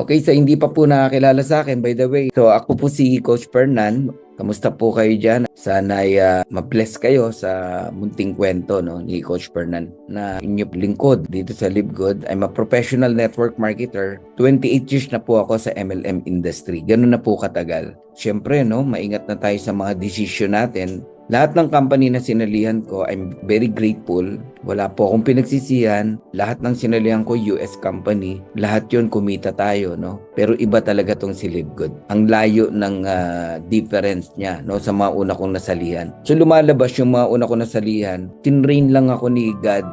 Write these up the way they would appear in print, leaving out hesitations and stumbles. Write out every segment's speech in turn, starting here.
Okay, sa hindi pa po nakakilala sa akin, by the way, so ako po si Coach Fernan. Kamusta po kayo dyan? Sana ay ma-bless kayo sa munting kwento ni Coach Fernan na inyong lingkod dito sa Live Good. I'm a professional network marketer. 28 years na po ako sa MLM industry. Ganun na po katagal. Siyempre, maingat na tayo sa mga decision natin. Lahat ng company na sinalihan ko, I'm very grateful. Wala po akong pinagsisihan. Lahat ng sinalihan ko, US company. Lahat yun, kumita tayo, Pero iba talaga tong si Live Good. Ang layo ng difference niya, sa mga una kong nasalihan. So lumalabas yung mga una kong nasalihan, tinrain lang ako ni God,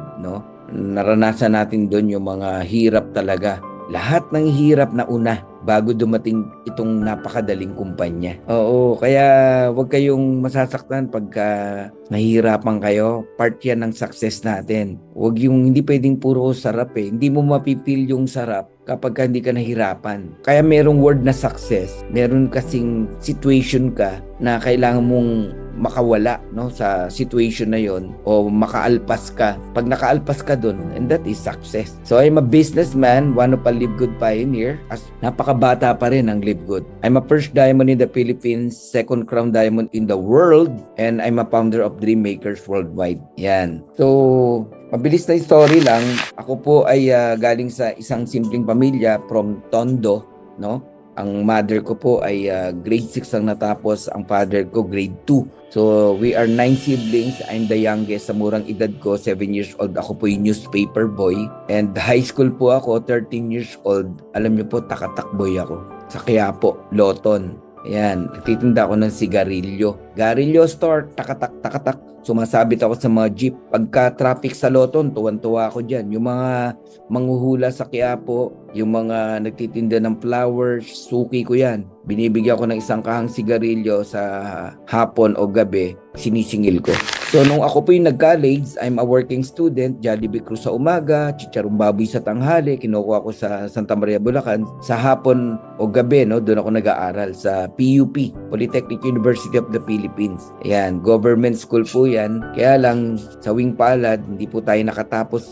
Naranasan natin doon yung mga hirap talaga. Lahat ng hirap na una bago dumating itong napakadaling kumpanya. Oo, kaya huwag kayong masasaktan pagka nahihirapan kayo. Part yan ng success natin. Huwag yung hindi pwedeng puro sarap eh. Hindi mo mapipil yung sarap kapag hindi ka nahirapan. Kaya merong word na success. Meron kasing situation ka na kailangan mong makawala sa situation na yon o makaalpas ka. Pag nakaalpas ka dun, and that is success. So I'm a businessman, one of a Live Good pioneer. As napakabata pa rin ang Live Good. I'm a first diamond in the Philippines, second crown diamond in the world, and I'm a founder of Dream Makers Worldwide. Yan. So, mabilis na story lang. Ako po ay galing sa isang simpleng pamilya from Tondo, Ang mother ko po ay grade 6 ang natapos, ang father ko grade 2. So, we are 9 siblings. I'm the youngest. Sa murang edad ko, 7 years old. Ako po yung newspaper boy. And high school po ako, 13 years old. Alam niyo po, takatak boy ako. Sa Quiapo, Loton. Ayan, nagtitinda ako ng sigarilyo. Garilyo store, takatak. Sumasabit ako sa mga jeep. Pagka traffic sa Loton, tuwan-tuwa ako dyan. Yung mga manghuhula sa Quiapo, yung mga nagtitinda ng flowers, suki ko yan. Binibigyan ko ng isang kahang sigarilyo sa hapon o gabi, sinisingil ko. So, nung ako po yung nag-college, I'm a working student, Jollibee Cruz sa umaga, Chicharong Baboy sa tanghali, kinukuha ko sa Santa Maria, Bulacan. Sa hapon o gabi, doon ako nag-aaral sa PUP, Polytechnic University of the Philippines. Ayan, government school po yan. Kaya lang, sa wing palad, hindi po tayo nakatapos,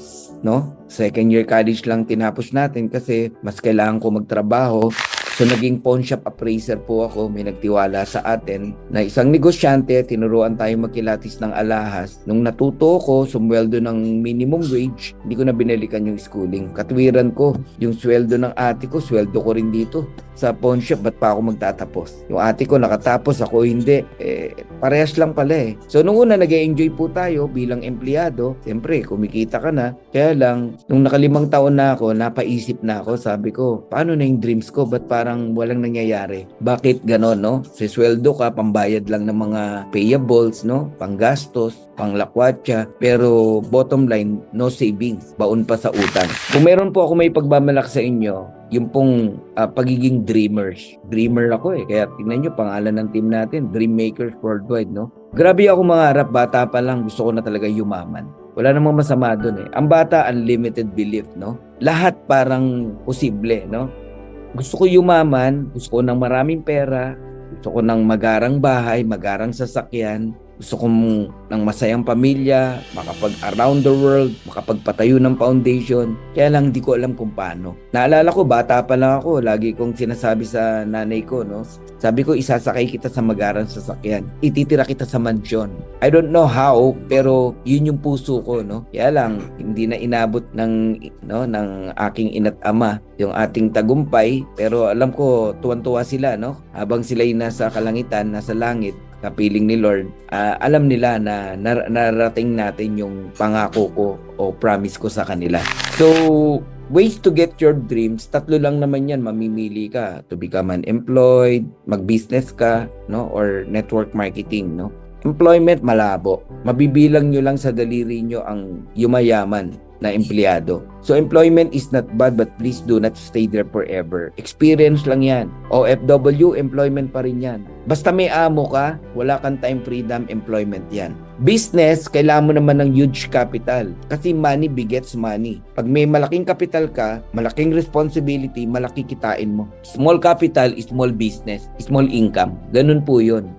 Second year college lang tinapos natin kasi mas kailangan ko magtrabaho. So, naging pawn shop appraiser po ako. May nagtiwala sa atin na isang negosyante, tinuruan tayo magkilatis ng alahas. Nung natuto ko, sumweldo ng minimum wage, hindi ko na binalikan yung schooling. Katwiran ko, yung sweldo ng ate ko, sweldo ko rin dito. Sa pawn shop, ba't pa ako magtatapos? Yung ate ko nakatapos, ako hindi. Parehas lang pala eh. So, nung una, nag-enjoy po tayo bilang empleyado. Siyempre, kumikita ka na. Kaya lang, nung nakalimang taon na ako, napaisip na ako, sabi ko, paano na yung dreams ko? Ba't parang walang nangyayari? Bakit ganon, Sisweldo ka, pambayad lang ng mga payables, panggastos, panglakwatsa. Pero bottom line, no savings. Baon pa sa utang. Kung meron po ako may pagmamalak sa inyo, yung pong pagiging dreamers. Dreamer ako eh. Kaya tingnan nyo, pangalan ng team natin, Dream Makers Worldwide, Grabe ako mangarap, bata pa lang, gusto ko na talaga yumaman. Wala namang masama doon eh. Ang bata, unlimited belief, Lahat parang posible, Gusto ko yumaman, gusto ko ng maraming pera, gusto ko ng magarang bahay, magarang sasakyan, gusto ko ng masayang pamilya, makapag-around the world, makapagpatayo ng foundation. Kaya lang hindi ko alam kung paano. Naalala ko, bata pa lang ako, lagi kong sinasabi sa nanay ko, Sabi ko, isasakay kita sa magarang sasakyan. Ititira kita sa mansyon. I don't know how, pero yun yung puso ko, Kaya lang, hindi na inabot ng aking ina't ama, yung ating tagumpay. Pero alam ko, tuwan-tuwa sila, Habang sila'y nasa kalangitan, nasa langit, kapiling ni Lord, alam nila na narating natin yung pangako ko o promise ko sa kanila. So, ways to get your dreams, tatlo lang naman yan, mamimili ka. To become unemployed, mag-business ka, or network marketing, Employment, malabo. Mabibilang nyo lang sa daliri nyo ang yumayaman na empleyado. So, employment is not bad, but please do not stay there forever. Experience lang yan. OFW, employment pa rin yan. Basta may amo ka, wala kang time freedom, employment yan. Business, kailangan mo naman ng huge capital. Kasi money begets money. Pag may malaking capital ka, malaking responsibility, malaki kitain mo. Small capital, small business, small income. Ganun po yun.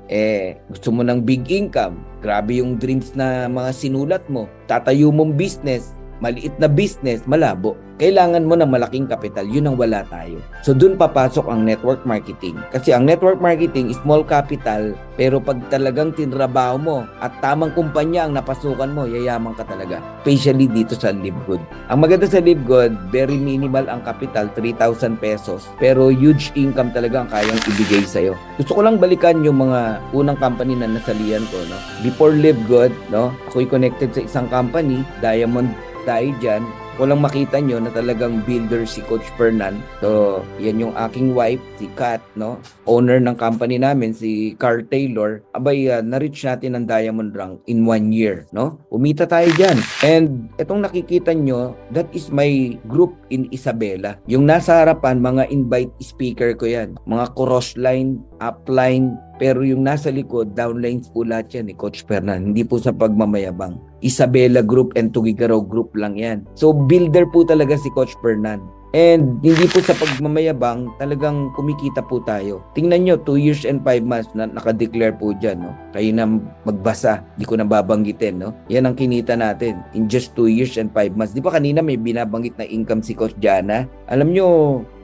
Gusto mo ng big income, grabe yung dreams na mga sinulat mo, tatayo mong business, maliit na business, malabo. Kailangan mo ng malaking kapital, yun ang wala tayo. So dun papasok ang network marketing. Kasi ang network marketing, small capital, pero pag talagang tinrabaho mo at tamang kumpanya ang napasukan mo, yayaman ka talaga. Especially dito sa Livegood. Ang maganda sa Livegood, very minimal ang kapital, 3,000 pesos. Pero huge income talaga ang kayang ibigay sa'yo. Gusto ko lang balikan yung mga unang company na nasalihan ko. No? Before Livegood, no? Ako'y connected sa isang company, Diamond tayo dyan. Ko lang makita nyo na talagang builder si Coach Fernan. So, yan yung aking wife, si Kat, no? Owner ng company namin, si Carl Taylor. Abay, na-reach natin ang Diamond Rank in 1 year, no? Umita tayo dyan. And itong nakikita nyo, that is my group in Isabela. Yung nasa harapan, mga invite speaker ko yan. Mga crossline, upline, pero yung nasa likod, downlines po lahat yan ni Coach Fernan. Hindi po sa pagmamayabang. Isabela Group and Tugigaraw Group lang yan. So, builder po talaga si Coach Fernan. And hindi po sa pagmamayabang, talagang kumikita po tayo. Tingnan nyo, 2 years and 5 months na nakadeclare po dyan. No? Kayo na magbasa, di ko na babanggitin. No? Yan ang kinita natin in just 2 years and 5 months. Di ba kanina may binabanggit na income si Coach Jana? Alam nyo,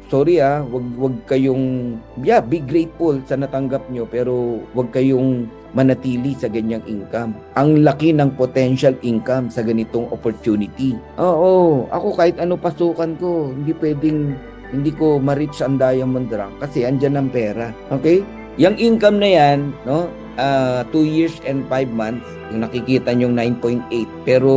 sorry wag kayong, be grateful sa natanggap nyo, pero wag kayong manatili sa ganyang income. Ang laki ng potential income sa ganitong opportunity. Oo, ako kahit ano pasukan ko, hindi ko ma-reach ang Diamond Rank kasi andyan ang pera. Okay? Yung income na yan, no? 2 years and 5 months, yung nakikita nyong 9.8. Pero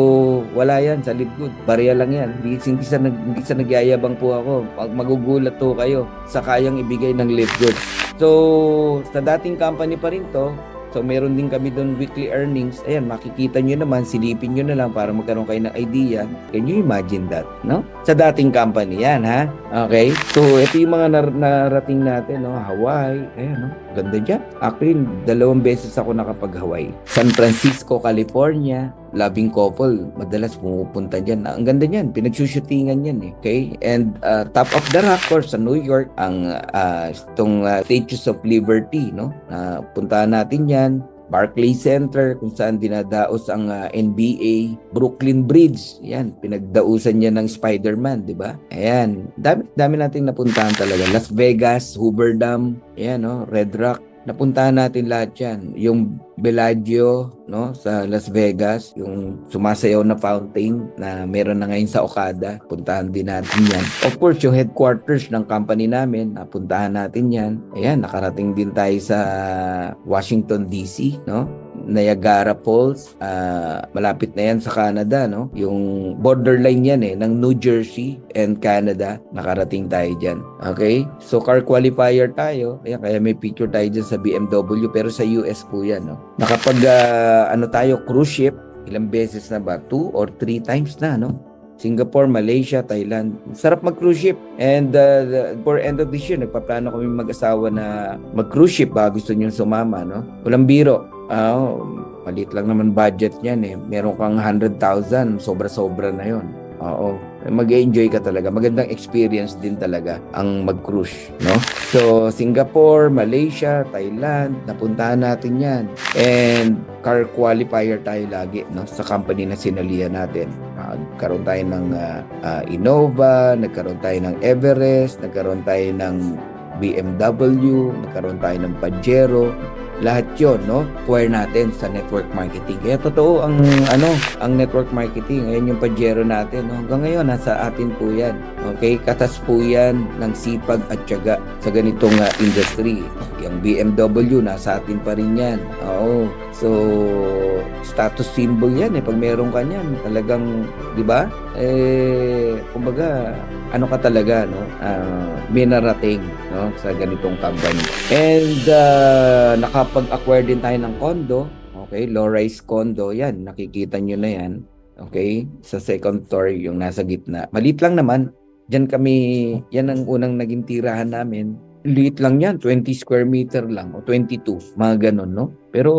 wala yan sa Livegood. Barya lang yan. Hindi sa nagyayabang po ako. Magugulat to kayo sa kayang ibigay ng Livegood. So, sa dating company pa rin to. So, meron din kami doon weekly earnings. Ayan, makikita nyo naman, silipin nyo na lang para magkaroon kayo ng idea. Can you imagine that, no? Sa dating company yan, ha? Okay? So, ito yung mga narating natin, no? Hawaii, ayan, no? Ganda dyan. Actually, 2 beses ako nakapag-Hawaii. San Francisco, California. Loving couple, madalas pumupunta dyan. Ang ganda niyan, pinagsushootingan yan eh. Okay? And top of the rock, course, sa New York, ang itong Statues of Liberty, no? Puntahan natin yan. Barclays Center, kung saan dinadaos ang NBA. Brooklyn Bridge, yan, pinagdausan niya ng Spider-Man, di ba? Ayan, dami nating napuntahan talaga. Las Vegas, Hoover Dam, ayan, no? Red Rock. Napuntahan natin lahat yan. Yung Bellagio, no, sa Las Vegas, yung sumasayaw na fountain na meron na ngayon sa Okada, puntahan din natin yan. Of course, yung headquarters ng company namin, napuntahan natin yan. Ayan, nakarating din tayo sa Washington DC, no? Niagara Falls, malapit na yan sa Canada, no? Yung borderline yan ng New Jersey and Canada, nakarating tayo dyan. Okay? So, car qualifier tayo. Ayan, kaya may picture tayo dyan sa BMW, pero sa US po yan, no? Nakapag, tayo, cruise ship, ilang beses na ba? 2 or 3 times na, no? Singapore, Malaysia, Thailand. Sarap mag-cruise ship. And for end of this year, nagpaplano kami mag-asawa na mag-cruise ship. Baka gusto nyo sumama, no? Walang biro. Maliit lang naman budget niyan eh. Meron kang 100,000, sobra-sobra na yon. Oo. Mag-enjoy ka talaga. Magandang experience din talaga ang mag-cruise, no? So, Singapore, Malaysia, Thailand, napuntahan natin yan. And car qualifier tayo lagi, no? Sa company na sinalihan natin. Nagkaroon tayo ng Innova, nagkaroon tayo ng Everest, nagkaroon tayo ng BMW, nagkaroon tayo ng Pajero. Lahat yun, no? Acquire natin sa network marketing. Kaya totoo ang network marketing. Ayan yung Pajero natin, no? Hanggang ngayon, nasa atin po yan. Okay? Katas po yan ng sipag at tiyaga sa ganitong industry. Yung BMW, nasa atin pa rin yan. Oo. So, status symbol yan pag meron ka niyan. Talagang, di ba? Kumbaga, ano ka talaga, no? May narating, no? Sa ganitong company. And, nakapag-acquire din tayo ng condo. Okay? Low-rise condo. Yan, nakikita nyo na yan. Okay? Sa second floor, yung nasa gitna. Maliit lang naman. Diyan kami, yan ang unang naging tirahan namin. Liit lang yan, 20 square meter lang o 22, mga ganun, no? Pero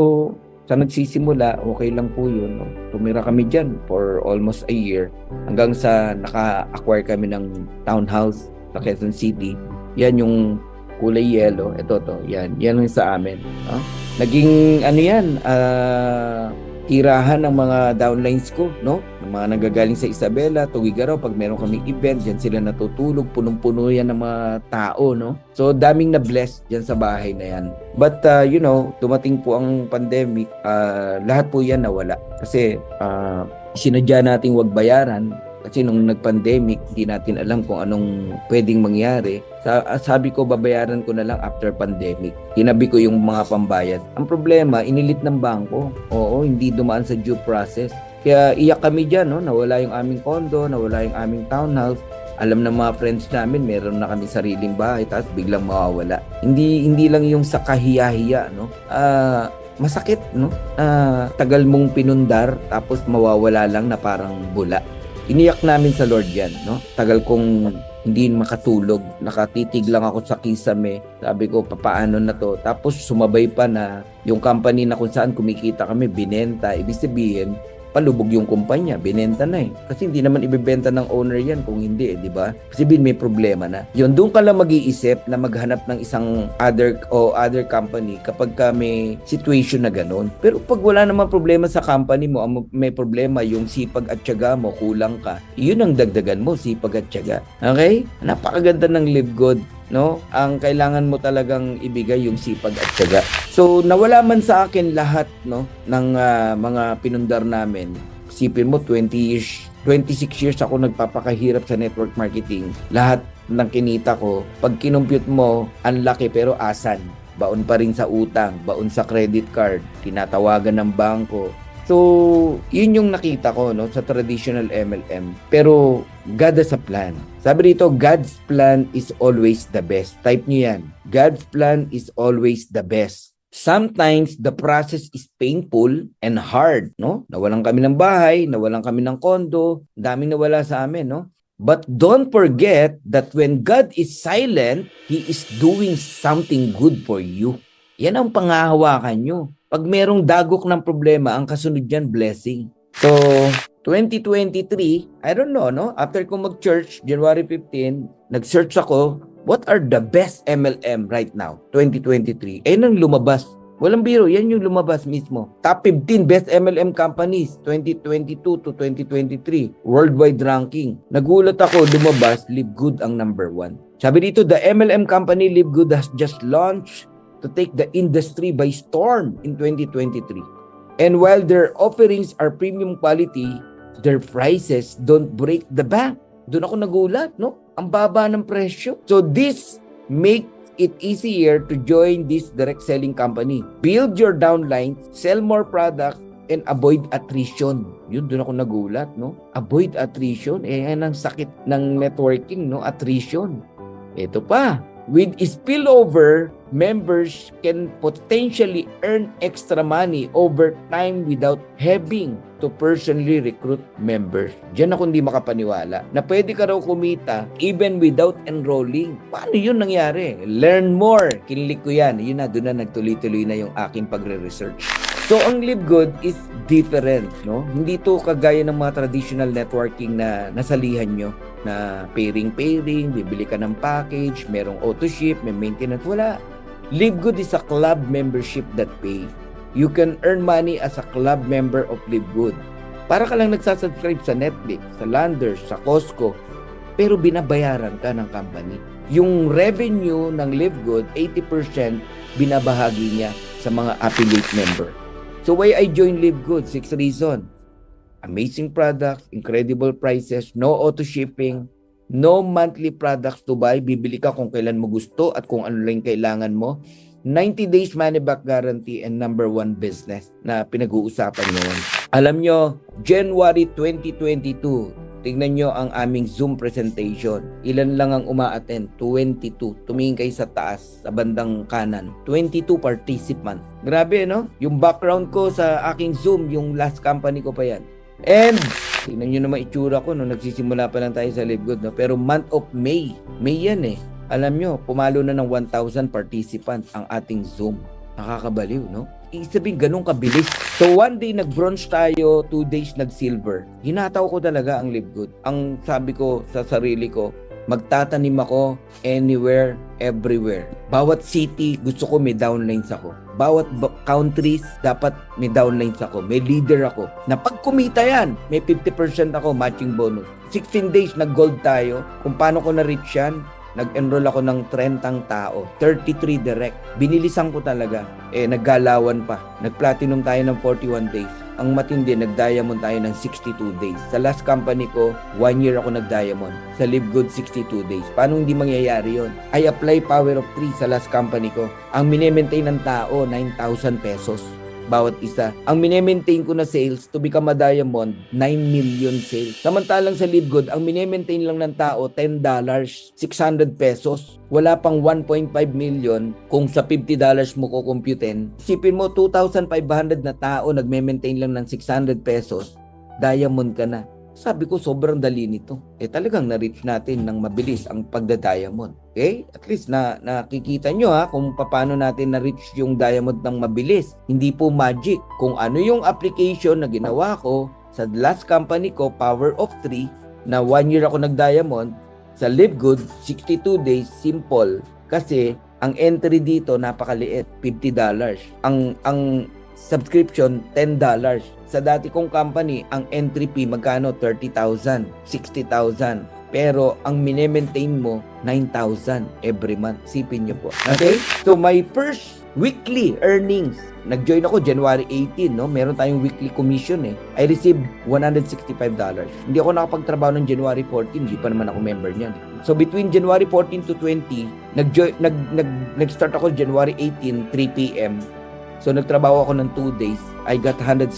sa nagsisimula, okay lang po yun, no? Tumira kami dyan for almost a year hanggang sa naka-acquire kami ng townhouse sa Quezon City. Yan yung kulay yellow. Ito, yan yung sa amin. No? Naging, tirahan ng mga downlines ko, no? Ng mga nanggagaling sa Isabela, Tuwigaraw, pag meron kaming event, diyan sila natutulog, punong-puno yan ng mga tao, no? So, daming na-bless diyan sa bahay na yan. But, dumating po ang pandemic, lahat po yan nawala. Kasi, sinadya nating wag bayaran. Kasi nung nag-pandemic, hindi natin alam kung anong pwedeng mangyari. Sabi ko, babayaran ko na lang after pandemic. Tinabi ko yung mga pambayad. Ang problema, inilit ng bangko. Oo, hindi dumaan sa due process. Kaya iyak kami dyan, no? Nawala yung aming condo, nawala yung aming townhouse. Alam ng mga friends namin, meron na kami sariling bahay, tapos biglang mawawala. Hindi lang yung sa kahiya-hiya, no? Masakit, no? Tagal mong pinundar, tapos mawawala lang na parang bula. Iniyak namin sa Lord yan, no? Tagal kong hindi makatulog. Nakatitig lang ako sa kisame. Sabi ko, papaano na to? Tapos sumabay pa na yung company na kung saan kumikita kami, binenta. Ibig sabihin, palubog yung kumpanya, binenta na eh. Kasi hindi naman ibebenta ng owner yan kung hindi, di ba? Kasi may problema na. Yun, doon ka lang mag-iisip na maghanap ng isang other company kapag ka may situation na ganun. Pero pag wala naman problema sa company mo, may problema yung sipag at tiyaga mo, kulang ka, yun ang dagdagan mo, sipag at tiyaga. Okay? Napakaganda ng Live Good. No? Ang kailangan mo talagang ibigay yung sipag at tiyaga. So, nawala man sa akin lahat, no, ng mga pinundar namin. Isipin mo, 26 years ako nagpapakahirap sa network marketing. Lahat ng kinita ko, pag kinumpute mo, ang laki pero asan? Baon pa rin sa utang, baon sa credit card, tinatawagan ng bangko. So, yun yung nakita ko, no, sa traditional MLM. Pero, God has a plan. Sabi dito, God's plan is always the best. Type nyo yan. God's plan is always the best. Sometimes, the process is painful and hard, no? Nawalan kami ng bahay, nawalan kami ng kondo, daming nawala sa amin, no? But don't forget that when God is silent, He is doing something good for you. Yan ang pangahawakan nyo. Pag merong dagok ng problema, ang kasunod dyan, blessing. So, 2023, I don't know, no? After ko mag-church, January 15, nag-search ako, what are the best MLM right now, 2023? Eh, nang lumabas. Walang biro, yan yung lumabas mismo. Top 15 best MLM companies, 2022 to 2023, worldwide ranking. Nagulat ako, lumabas, Live Good ang number 1. Sabi dito, the MLM company Live Good has just launched to take the industry by storm in 2023. And while their offerings are premium quality, their prices don't break the bank. Doon ako nagulat, no? Ang baba ng presyo. So this make it easier to join this direct selling company. Build your downline, sell more products, and avoid attrition. Yun, doon ako nagulat, no? Avoid attrition. Yan ang sakit ng networking, no? Attrition. Ito pa. With spillover, members can potentially earn extra money over time without having to personally recruit members. Diyan ako hindi makapaniwala na pwede ka raw kumita even without enrolling. Paano yun nangyari? Learn more. Kinlik ko yan. Yun na, doon na nagtuloy-tuloy na yung aking pagre-research. So, ang Live Good is different, no? Hindi to kagaya ng mga traditional networking na nasalihan nyo na pairing, bibili ka ng package, merong auto-ship, may maintenance, wala. Live Good is a club membership that pay. You can earn money as a club member of Live Good. Para ka lang nagsasubscribe sa Netflix, sa Landers, sa Costco, pero binabayaran ka ng company. Yung revenue ng Live Good, 80% binabahagi niya sa mga affiliate member. So why I joined Live Good? 6 reasons. Amazing products, incredible prices, no auto shipping, no monthly products to buy. Bibili ka kung kailan mo gusto at kung ano lang kailangan mo. 90 days money back guarantee and number 1 business na pinag-uusapan ngayon. Alam nyo, January 2022, tingnan nyo ang aming Zoom presentation. Ilan lang ang uma-attend? 22. Tumingin kayo sa taas, sa bandang kanan. 22 participant. Grabe, no? Yung background ko sa aking Zoom, yung last company ko pa yan. And, tingnan nyo naman itsura ko, no? Nagsisimula pa lang tayo sa Live Good, no? Pero month of May, May yan eh. Alam nyo, pumalo na ng 1,000 participants ang ating Zoom. Nakakabaliw, no? Isabing ganun kabilis. So one day nag-bronze tayo, 2 days nag-silver. Hinataw ko talaga ang Live Good. Ang sabi ko sa sarili ko, Magtatanim ako anywhere, everywhere. Bawat city, gusto ko may downlines ako. Bawat countries, dapat may downlines ako. May leader ako. Na pag kumita yan, may 50% ako matching bonus. 16 days, nag-gold tayo. Kung paano ko na-reach yan, nag-enroll ako ng 30 tao. 33 direct. Binilisan ko talaga. Naggalawan pa. Nag-platinum tayo ng 41 days. Ang matindi, nag-diamond tayo ng 62 days. Sa last company ko, 1 year ako nag-diamond. Sa Live Good, 62 days. Paano hindi mangyayari yon? I apply Power of 3 sa last company ko. Ang mini-maintain ng tao, 9,000 pesos. Bawat isa. Ang mini-maintain ko na sales to become a diamond, 9 million sales. Samantalang sa Live Good, ang mini-maintain lang ng tao, $10, 600 pesos. Wala pang 1.5 million kung sa $50 mo kukumputin. Isipin mo, 2,500 na tao nagme-maintain lang ng 600 pesos, diamond ka na. Sabi ko, sobrang dali nito. Talagang na-reach natin ng mabilis ang pagda-diamond. Okay? At least nakikita nyo kung paano natin na-reach yung diamond ng mabilis. Hindi po magic. Kung ano yung application na ginawa ko sa last company ko, Power of 3, na 1 year ako nag-diamond, sa Live Good, 62 days, simple. Kasi ang entry dito napakaliit, $50. Ang subscription, $10. Sa dati kong company, ang entry fee magkano? 30,000, 60,000. Pero ang mini-maintain mo, 9,000 every month. Sipin nyo po. Okay? So my first weekly earnings, nag-join ako January 18, no? Meron tayong weekly commission I received $165. Hindi ako nakapagtrabaho ng January 14, hindi pa naman ako member niyan. So between January 14 to 20, nag-start ako January 18, 3 p.m. So nagtrabaho ako ng 2 days, I got $165.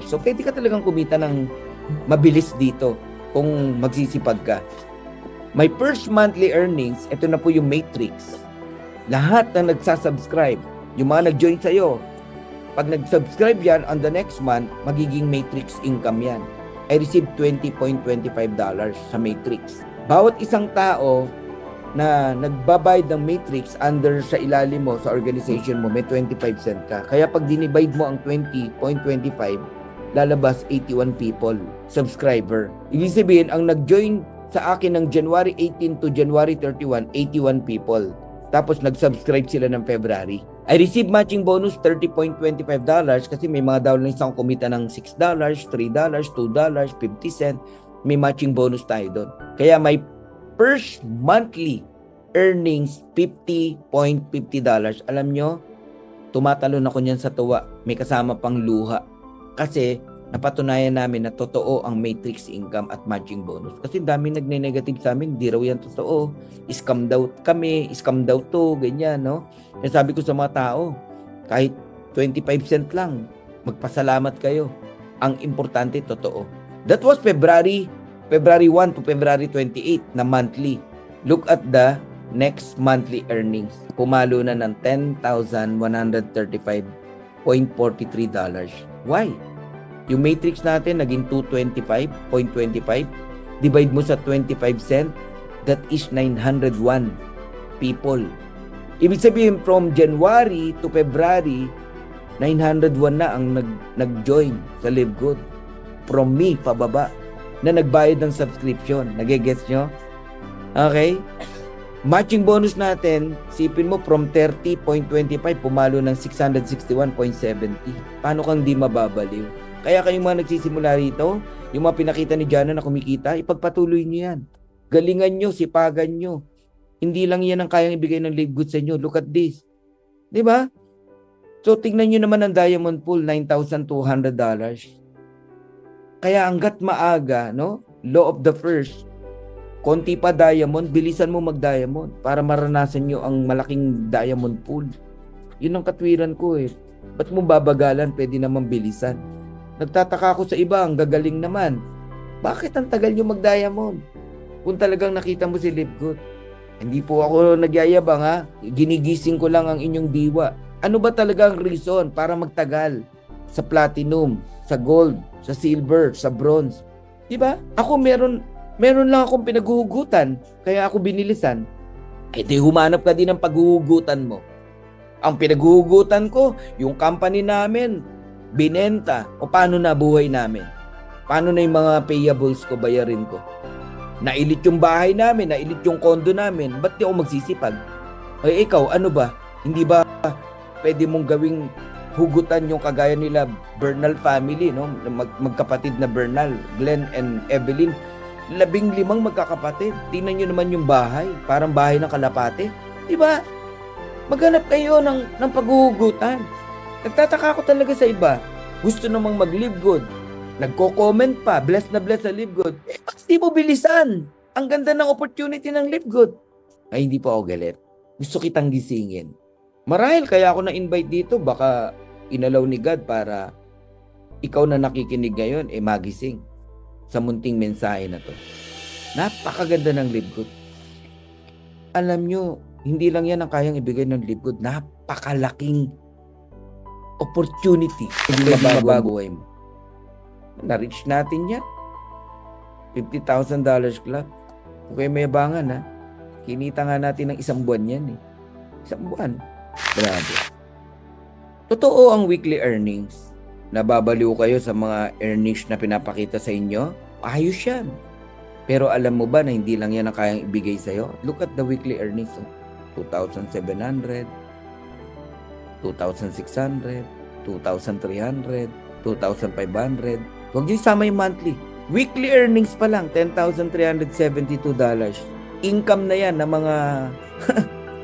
So pwede ka talagang kumita ng mabilis dito kung magsisipag ka. My first monthly earnings, ito na po yung matrix. Lahat na nagsasubscribe, yung mga nag-join sa'yo, pag nag-subscribe yan, on the next month, magiging matrix income yan. I received $20.25 sa matrix. Bawat isang tao na nagbabayad ng matrix under sa ilalim mo, sa organization mo, may 25 cent ka. Kaya pag dinivide mo ang 20.25, lalabas 81 people, subscriber. Ibig sabihin, ang nag-join sa akin ng January 18 to January 31, 81 people. Tapos nag-subscribe sila ng February. I received matching bonus $30.25 kasi may mga downlines akong kumita ng $6, $3, $2, 50 cent. May matching bonus tayo doon. Kaya may first monthly earnings $50.50. Alam nyo, tumatalon ako niyan sa tuwa. May kasama pang luha. Kasi napatunayan namin na totoo ang matrix income at matching bonus. Kasi dami nagne-negative sa amin, di raw yan totoo. Scam daw kami, scam daw to, ganyan, no? Kaya sabi ko sa mga tao, kahit 25 cent lang, magpasalamat kayo. Ang importante, totoo. That was February 1 to February 28 na monthly. Look at the next monthly earnings. Pumalo na ng $10,135.43. Why? Yung matrix natin naging 225.25. Divide mo sa 25 cent, that is 901 people. Ibig sabihin from January to February, 901 na ang nag-join sa Live Good. From me, pababa, na nagbayad ng subscription. Nagigets nyo? Okay? Matching bonus natin, sipin mo from 30.25, pumalo ng 661.70. Paano kang di mababaliw? Kaya kayong mga nagsisimula rito, yung mga pinakita ni Jana na kumikita, ipagpatuloy nyo yan. Galingan nyo, sipagan nyo. Hindi lang yan ang kayang ibigay ng Live Good sa inyo. Look at this. Diba? So, tingnan nyo naman ang Diamond Pool, $9,200. Kaya hanggat maaga, no? Law of the first, konti pa diamond, bilisan mo mag-diamond para maranasan nyo ang malaking diamond pool. Yun ang katwiran ko Ba't mo babagalan? Pwede naman bilisan. Nagtataka ako sa iba, ang gagaling naman. Bakit ang tagal nyo mag-diamond? Kung talagang nakita mo si Live Good. Hindi po ako nagyayabang Ginigising ko lang ang inyong diwa. Ano ba talaga ang reason para magtagal sa platinum, sa gold, sa silver, sa bronze? Diba? Ako meron lang akong pinaghuhugutan, kaya ako binilisan. Di humanap ka din ng paghuhugutan mo. Ang pinaghuhugutan ko, yung company namin, binenta, o paano na buhay namin? Paano na yung mga payables ko, bayarin ko? Nailit yung bahay namin, nailit yung kondo namin. Ba't di ako magsisipag? Ay, ikaw, ano ba? Hindi ba pwede mong gawing hugutan yung kagaya nila Bernal family, no? Magkapatid na Bernal, Glenn and Evelyn. 15 magkakapatid. Tingnan nyo naman yung bahay. Parang bahay ng kalapate. Diba? Maghanap kayo ng paghuhugutan. Nagtataka ko talaga sa iba. Gusto namang mag-live good. Nagko-comment pa. Blessed na blessed sa live good. Eh, bakit di mo bilisan? Ang ganda ng opportunity ng live good. Ay, hindi pa ako galit. Gusto kitang gisingin. Marahil kaya ako na-invite dito. Baka inalaw ni God para ikaw na nakikinig ngayon, magising sa munting mensahe na to. Napakaganda ng live good. Alam nyo, hindi lang yan ang kayang ibigay ng live good. Napakalaking opportunity. Hindi mabago mo. Na-reach natin yan. $50,000 club. Okay, may abangan ha. Kinita nga natin ng isang buwan yan eh. Isang buwan. Grabe. Totoo ang weekly earnings. Nababaliw kayo sa mga earnings na pinapakita sa inyo? Ayos yan. Pero alam mo ba na hindi lang yan ang kayang ibigay sa'yo? Look at the weekly earnings. 2,700, 2,600, 2,300, 2,500. Huwag niyo isama yung monthly. Weekly earnings pa lang, $10,372. Income na yan ng mga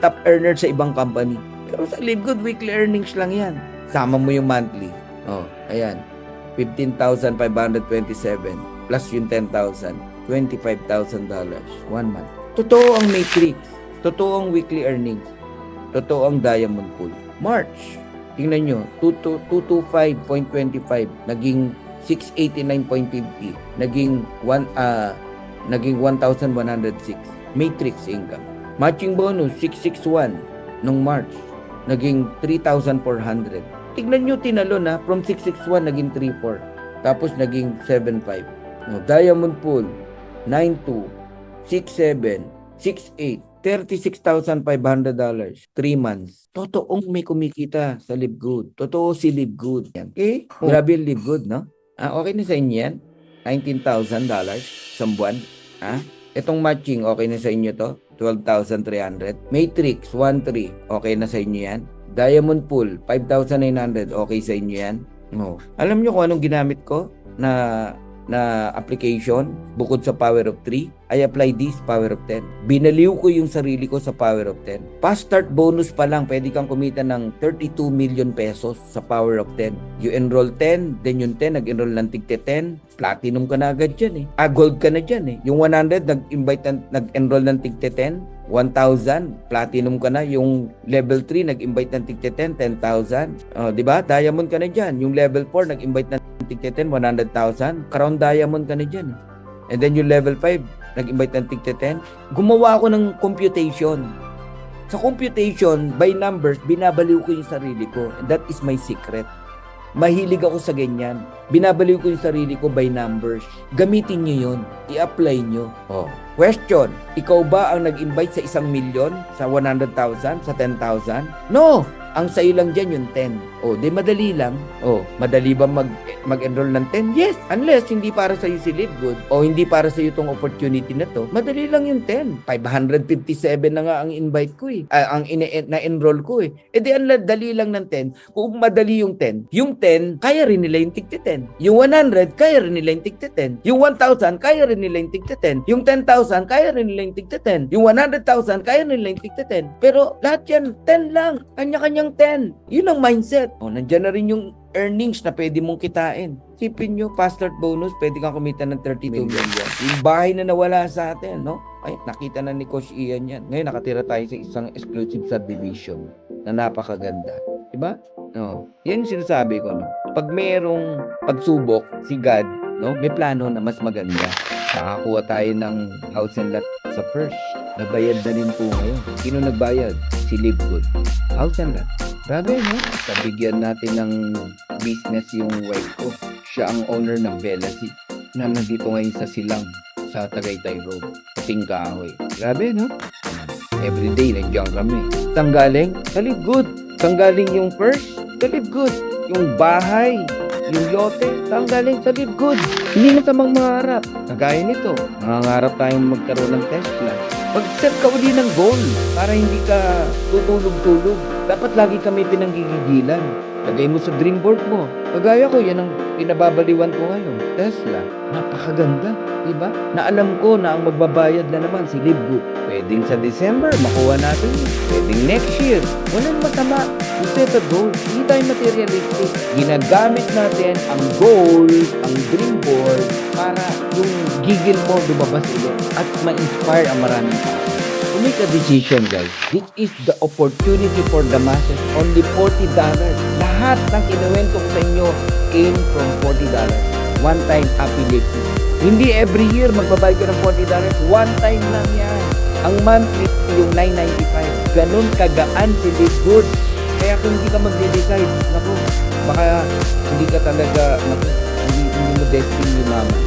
top earners sa ibang company. Pero sa LiveGood, weekly earnings lang yan. Sama mo yung monthly. Oh, ayan. 15,527 plus yung 10,000. $25,000. 1 month. Totoo ang matrix. Totoo ang weekly earnings. Totoo ang diamond pool. March. Tingnan nyo. 225.25. Naging 689.50. Naging 1,106. Matrix income. Matching bonus 661 nung March. Naging 3,400. Tignan nyo tinalo na. From 661 naging 3,400. Tapos naging 7,500. No, diamond pool 9,2, 6,7, 6,8, $36,500. 3 months. Totoong may kumikita sa LiveGood. Totoo si LiveGood. Okay? Grabe yung LiveGood, no? Okay na sa inyo yan? $19,000 isang buwan. Itong matching, okay na sa inyo to? 12,300. Matrix, 1,3. Okay na sa inyo yan? Diamond Pool, 5,900. Okay sa inyo yan? No. Alam nyo kung anong ginamit ko na application bukod sa Power of 3? I apply this Power of 10. Binaliw ko yung sarili ko sa Power of 10. Fast start bonus pa lang, pwede kang kumita ng 32 million pesos sa Power of 10. You enroll 10, then yung 10, nag-enroll ng tigte 10, platinum ka na agad dyan eh. Gold ka na dyan eh. Yung 100, nag-enroll ng tigte 10, 1,000, platinum ka na. Yung level 3, nag-invite ng tigte 10, 10,000. Diba? Diamond ka na dyan. Yung level 4, nag-invite ng tigte 10, 100,000. Crown diamond ka na dyan eh. And then yung level 5, nag-invite ng tigte 10. Gumawa ako ng computation. Sa computation, by numbers, binabaliw ko yung sarili ko. And that is my secret. Mahilig ako sa ganyan. Binabaliw ko yung sarili ko by numbers. Gamitin nyo yun. I-apply nyo. Question, ikaw ba ang nag-invite sa 1,000,000, sa 100,000, sa 10,000? No! Ang sa'yo lang dyan yung 10. Di madali lang. Madali ba mag-enroll ng 10? Yes, unless hindi para sa'yo si LiveGood o hindi para sa'yo itong opportunity na to. Madali lang yung 10. 557 na nga ang invite ko eh. Na-enroll ko eh. Ang dali lang ng 10. Kung madali yung 10, kaya rin nila yung tigte 10. Yung 100, kaya rin nila yung tigte 10. Yung 1,000, kaya rin nila yung tigte 10. Yung 10,000, kaya rin nila yung tigte 10. Yung 100,000, kaya rin nila yung tigte 10. Pero lahat yan, 10 lang. Kanya-kanya 10. Yun ang mindset. Nandiyan na rin yung earnings na pwede mong kitain. Sipin nyo, fast start bonus, pwede kang kumita ng 32 million. Yung bahay na nawala sa atin, no? Ay, nakita na ni Coach Ian yan. Ngayon, nakatira tayo sa isang exclusive subdivision na napakaganda. Diba? No. Yan yung sinasabi ko, no? Pag mayroong pagsubok, si God, no? May plano na mas maganda. Nakakuha tayo ng house and lot sa first. Nabayad na rin po ngayon. Sino nagbayad? Si LiveGood. House and lot. Grabe, no? Sabigyan natin ng business yung wife ko. Siya ang owner ng Belacy na nandito ngayon sa Silang, sa Tagaytay Road. Kasing kahoy. Grabe, no? Everyday, nandiyan kami. Saan galing? Sa LiveGood. Saan galing yung first? Sa LiveGood. Yung bahay, Yung lote, saan galing? Sa Live Good. Hindi masamang mangarap. Kagaya nito, nangangarap tayong magkaroon ng Tesla. Mag-set ka uli ng goal para hindi ka tutulog-tulog. Dapat lagi kami pinanggigigilan. Lagay mo sa dream board mo. Kagaya ko, yan ang pinababaliwan ko ngayon. Tesla. Napakaganda. Diba? Na alam ko na ang magbabayad na naman si Libgood. Pwedeng sa December, makuha natin yun. Pwedeng next year. Walang masama. You set a goal. Hindi tayo materialistic. Ginagamit natin ang goal, ang dream board, para yung gigil mo lumabas ulit at ma-inspire ang maraming tao. To make a decision, guys. This is the opportunity for the masses. Only $40. Lahat ng kinuwento ko sa inyo came from $40. One-time affiliate. Hindi every year magbabayad ka ng $40. One time lang yan. Ang monthly yung $9.95. Ganun kagaan si Live Good. Kaya kung hindi ka magde-decide, naku, baka hindi ka talaga, naku, hindi mo destiny yumaman.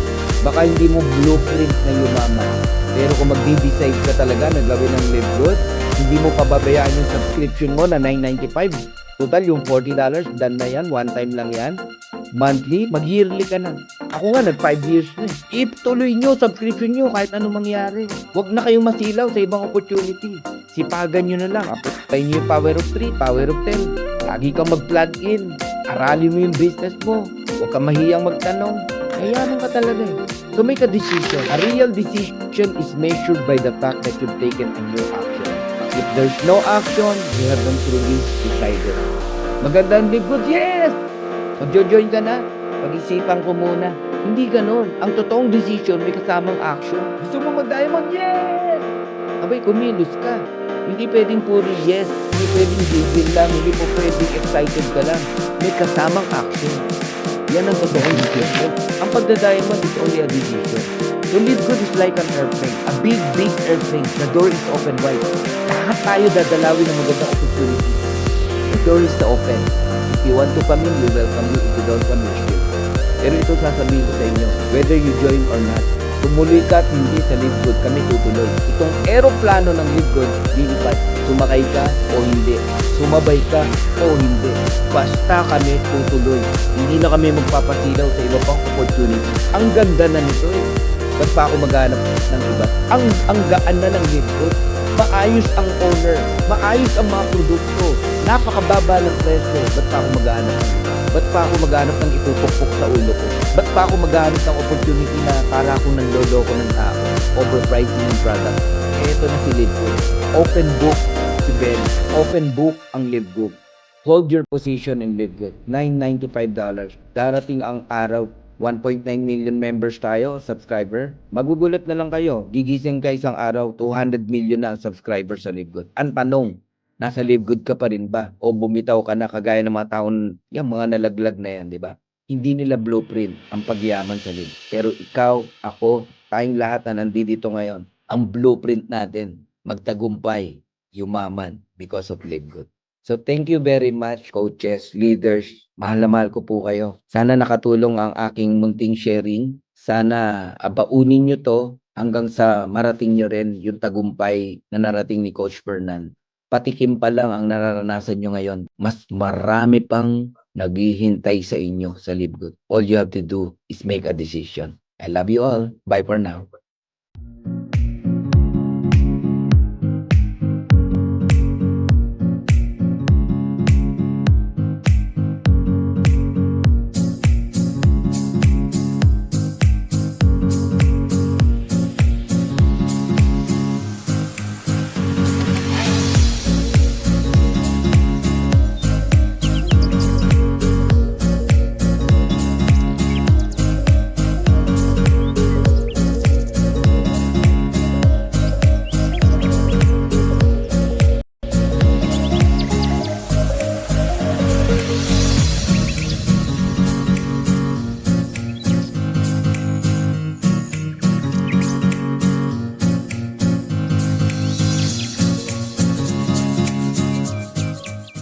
Baka hindi mo blueprint na yumaman. Pero kung magde-decide ka talaga na gawin ng Live Good, hindi mo pababayaan yung subscription mo na $9.95. Total, yung $40, done na yan, one time lang yan. Monthly, mag-yearly ka na. Ako nga, nag 5 years na. Ituloy nyo, subscription nyo, kahit anong mangyari. Huwag na kayong masilaw sa ibang opportunity. Sipagan nyo na lang. Apay nyo yung power of 3, power of 10. Lagi kang mag-plug in. Aralin mo yung business mo. Huwag kang mahiyang magtanong. Kayanan ka talaga eh. So make a decision. A real decision is measured by the fact that you've taken a new action. If there's no action, you haven't truly decided. Magandang Live Good, yes! Magjo-join ka na? Pag-isipan ko muna. Hindi ganun. Ang totoong decision may kasamang action. Gusto mo mag-diamond? Yes! Abay, kumilos ka. Hindi pwedeng puro yes. Hindi pwedeng gigil lang. Hindi po pwedeng excited ka lang. May kasamang action. Yan ang totoong decision. Ang pagda-diamond is only a decision. So Live Good is like an airplane. A big, big airplane. The door is open wide. Lahat tayo dadalawin ng magandang opportunity. The door is open. If you want to come in, we welcome you. If you don't come, we will. Pero ito sasabihin ko sa inyo, whether you join or not, tumuloy ka at hindi sa Live Good, kami tutuloy. Itong aeroplano ng Live Good, lilipat. Sumakay ka o hindi. Sumabay ka o hindi. Basta kami tutuloy. Hindi na kami magpapasilaw sa iba pang opportunity. Ang ganda na nito eh. Ba't pa ako maghanap ng iba? Ang gaan na ng Live Good. Maayos ang owner. Maayos ang mga produkto. Napakababa ng presyo. Ba't pa ako maghanap ng iba? Ba't pa ako maghanap ng itupukpok sa ulo ko? Ba't pa ako maghanap ng opportunity na para akong nanloloko ng tao? Overpricing ng product. Ito na si Live Good. Open book si Ben. Open book ang Live Good. Hold your position in Live Good. $9.95. Darating ang araw, 1.9 million members tayo, subscriber. Magugulat na lang kayo. Gigising kayo isang araw, 200 million na ang subscriber sa Live Good. Ang tanong, nasa Live Good ka pa rin ba? O bumitaw ka na kagaya ng mga taon, yung mga nalaglag na yan, di ba? Hindi nila blueprint ang pagyaman sa Live. Pero ikaw, ako, tayong lahat na nandito ngayon, ang blueprint natin, magtagumpay, yumaman because of Live Good. So thank you very much, coaches, leaders. Mahal na mahal ko po kayo. Sana nakatulong ang aking munting sharing. Sana abaunin nyo to hanggang sa marating nyo rin yung tagumpay na narating ni Coach Fernan. Patikim pa lang ang nararanasan nyo ngayon. Mas marami pang naghihintay sa inyo sa Live Good. All you have to do is make a decision. I love you all. Bye for now.